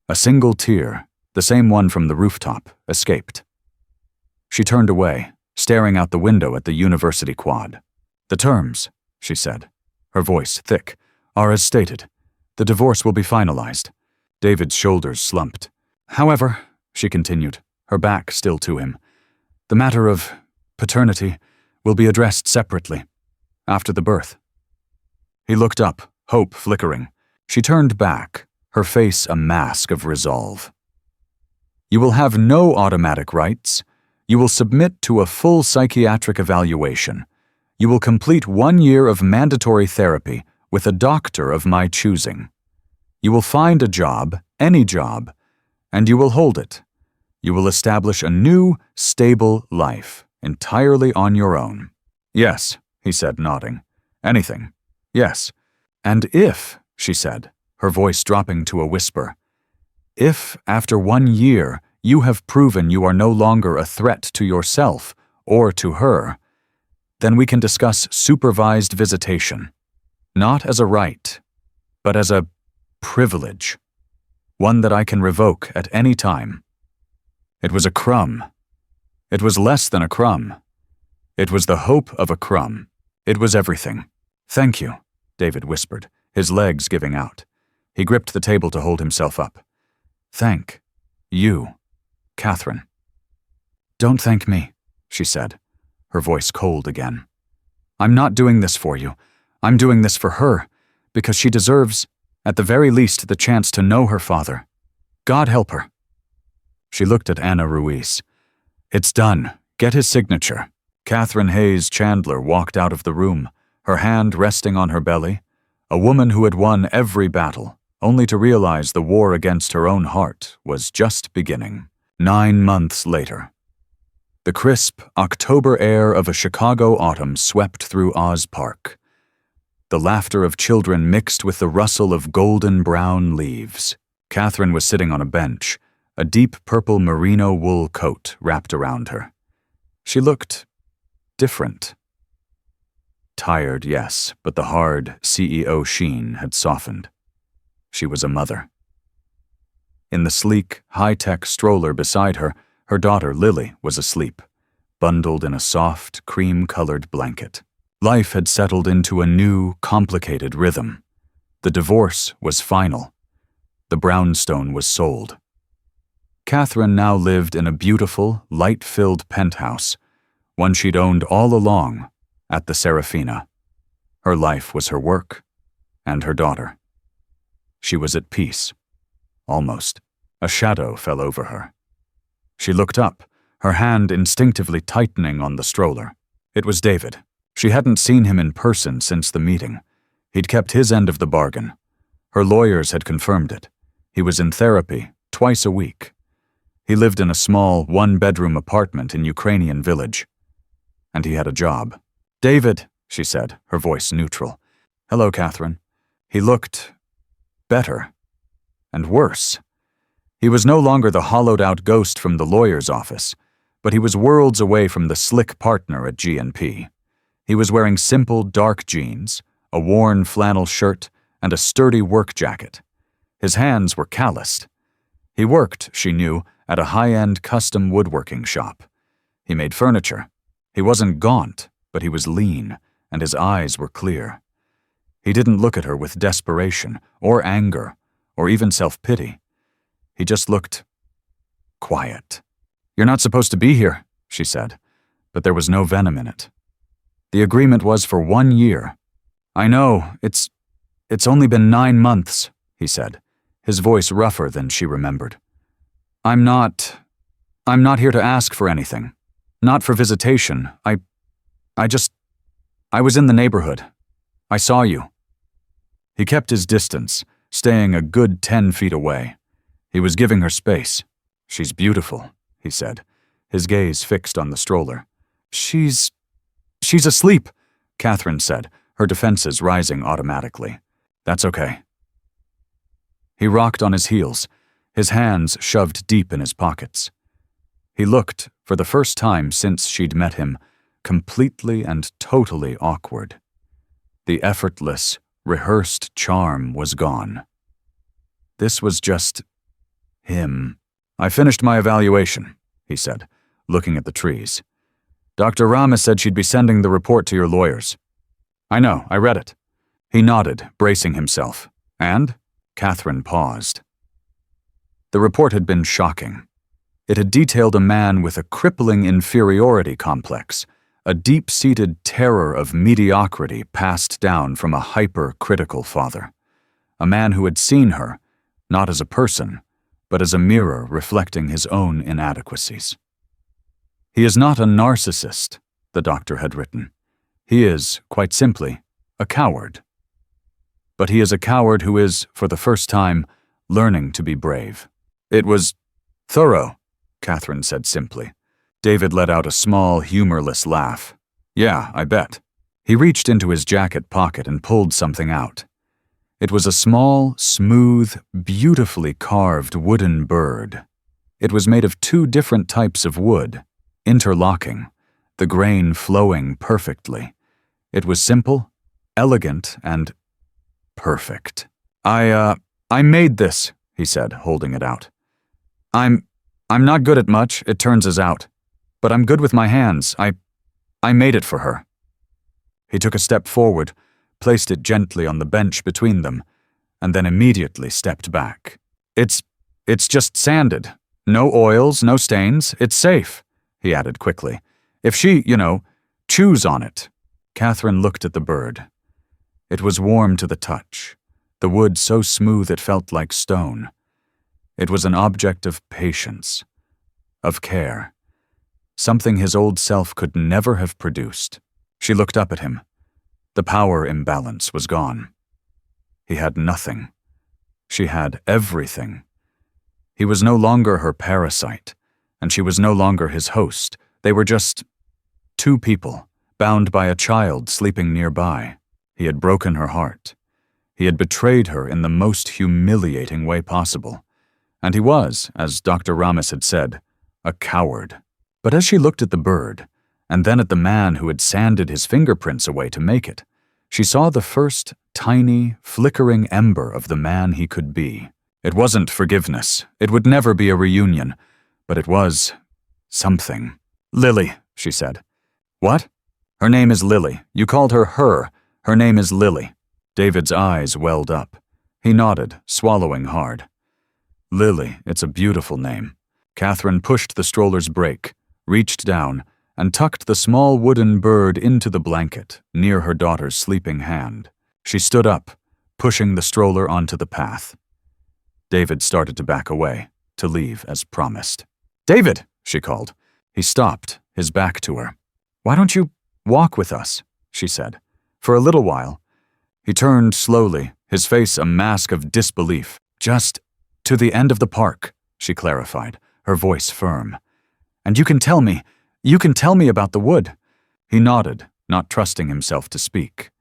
A single tear, the same one from the rooftop, escaped. She turned away, staring out the window at the university quad. "The terms," she said, her voice thick, "are as stated. The divorce will be finalized." David's shoulders slumped. "However," she continued, her back still to him, "the matter of paternity will be addressed separately, after the birth." He looked up, hope flickering. She turned back, her face a mask of resolve. "You will have no automatic rights. You will submit to a full psychiatric evaluation. You will complete 1 year of mandatory therapy with a doctor of my choosing. You will find a job, any job, and you will hold it. You will establish a new, stable life, entirely on your own." "Yes," he said, nodding. "Anything. Yes. And if," she said, her voice dropping to a whisper, "if, after 1 year, you have proven you are no longer a threat to yourself or to her, then we can discuss supervised visitation. Not as a right, but as a privilege. One that I can revoke at any time." It was a crumb. It was less than a crumb. It was the hope of a crumb. It was everything. "Thank you," David whispered, his legs giving out. He gripped the table to hold himself up. "Thank you, Catherine." "Don't thank me," she said, her voice cold again. "I'm not doing this for you. I'm doing this for her, because she deserves, at the very least, the chance to know her father. God help her." She looked at Anna Ruiz. "It's done. Get his signature." Catherine Hayes Chandler walked out of the room, her hand resting on her belly, a woman who had won every battle, only to realize the war against her own heart was just beginning. 9 months later. The crisp October air of a Chicago autumn swept through Oz Park. The laughter of children mixed with the rustle of golden-brown leaves. Catherine was sitting on a bench, a deep purple merino wool coat wrapped around her. She looked different. Tired, yes, but the hard CEO sheen had softened. She was a mother. In the sleek, high-tech stroller beside her, her daughter Lily was asleep, bundled in a soft, cream-colored blanket. Life had settled into a new, complicated rhythm. The divorce was final. The brownstone was sold. Catherine now lived in a beautiful, light-filled penthouse, one she'd owned all along, at the Saraphina. Her life was her work, and her daughter. She was at peace. Almost. A shadow fell over her. She looked up, her hand instinctively tightening on the stroller. It was David. She hadn't seen him in person since the meeting. He'd kept his end of the bargain. Her lawyers had confirmed it. He was in therapy twice a week. He lived in a small, one-bedroom apartment in Ukrainian village. And he had a job. "David," she said, her voice neutral. "Hello, Catherine." He looked better. And worse. He was no longer the hollowed-out ghost from the lawyer's office, but he was worlds away from the slick partner at G&P. He was wearing simple, dark jeans, a worn flannel shirt, and a sturdy work jacket. His hands were calloused. He worked, she knew, at a high-end custom woodworking shop. He made furniture. He wasn't gaunt, but he was lean, and his eyes were clear. He didn't look at her with desperation, or anger, or even self-pity. He just looked quiet. "You're not supposed to be here," she said, but there was no venom in it. "The agreement was for 1 year. I know, it's only been 9 months, he said, his voice rougher than she remembered. I'm not here to ask for anything. Not for visitation. I was in the neighborhood. I saw you." He kept his distance, staying a good 10 feet away. He was giving her space. "She's beautiful," he said, his gaze fixed on the stroller. She's asleep," Catherine said, her defenses rising automatically. "That's okay." He rocked on his heels, his hands shoved deep in his pockets. He looked, for the first time since she'd met him, completely and totally awkward. The effortless, rehearsed charm was gone. This was just him. "I finished my evaluation," he said, looking at the trees. "Dr. Ramos said she'd be sending the report to your lawyers." "I know, I read it." He nodded, bracing himself. "And?" Catherine paused. The report had been shocking. It had detailed a man with a crippling inferiority complex, a deep-seated terror of mediocrity passed down from a hyper-critical father. A man who had seen her, not as a person, but as a mirror reflecting his own inadequacies. "He is not a narcissist," the doctor had written. "He is, quite simply, a coward. But he is a coward who is, for the first time, learning to be brave." "It was thorough," Catherine said simply. David let out a small, humorless laugh. "Yeah, I bet." He reached into his jacket pocket and pulled something out. It was a small, smooth, beautifully carved wooden bird. It was made of 2 different types of wood, interlocking, the grain flowing perfectly. It was simple, elegant, and perfect. I made this," he said, holding it out. I'm not good at much, it turns us out. But I'm good with my hands. I made it for her." He took a step forward, placed it gently on the bench between them, and then immediately stepped back. It's just sanded. No oils, no stains. It's safe," he added quickly. "If she, chews on it." Catherine looked at the bird. It was warm to the touch, the wood so smooth it felt like stone. It was an object of patience, of care, something his old self could never have produced. She looked up at him. The power imbalance was gone. He had nothing. She had everything. He was no longer her parasite, and she was no longer his host. They were just 2 people, bound by a child sleeping nearby. He had broken her heart. He had betrayed her in the most humiliating way possible. And he was, as Dr. Ramos had said, a coward. But as she looked at the bird, and then at the man who had sanded his fingerprints away to make it, she saw the first tiny, flickering ember of the man he could be. It wasn't forgiveness. It would never be a reunion. But it was something. "Lily," she said. "What?" "Her name is Lily. You called her her. Her name is Lily." David's eyes welled up. He nodded, swallowing hard. "Lily, it's a beautiful name." Catherine pushed the stroller's brake, reached down, and tucked the small wooden bird into the blanket, near her daughter's sleeping hand. She stood up, pushing the stroller onto the path. David started to back away, to leave as promised. "David!" she called. He stopped, his back to her. "Why don't you walk with us?" she said. "For a little while." He turned slowly, his face a mask of disbelief. "Just to the end of the park," she clarified, her voice firm. "And you can tell me about the wood." He nodded, not trusting himself to speak.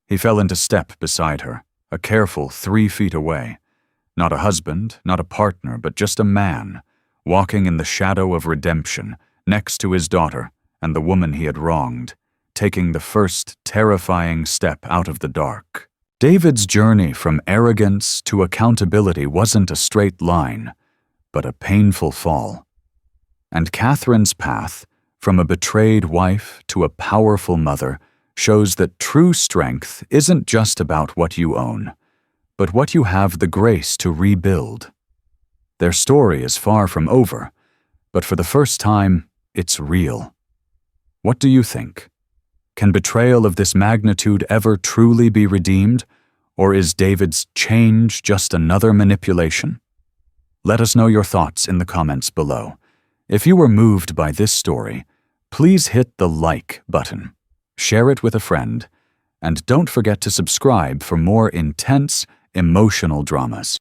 He fell into step beside her, a careful 3 feet away. Not a husband, not a partner, but just a man, walking in the shadow of redemption, next to his daughter and the woman he had wronged, taking the first terrifying step out of the dark. David's journey from arrogance to accountability wasn't a straight line, but a painful fall. And Catherine's path, from a betrayed wife to a powerful mother, shows that true strength isn't just about what you own, but what you have the grace to rebuild. Their story is far from over, but for the first time, it's real. What do you think? Can betrayal of this magnitude ever truly be redeemed, or is David's change just another manipulation? Let us know your thoughts in the comments below. If you were moved by this story, please hit the like button, share it with a friend, and don't forget to subscribe for more intense, emotional dramas.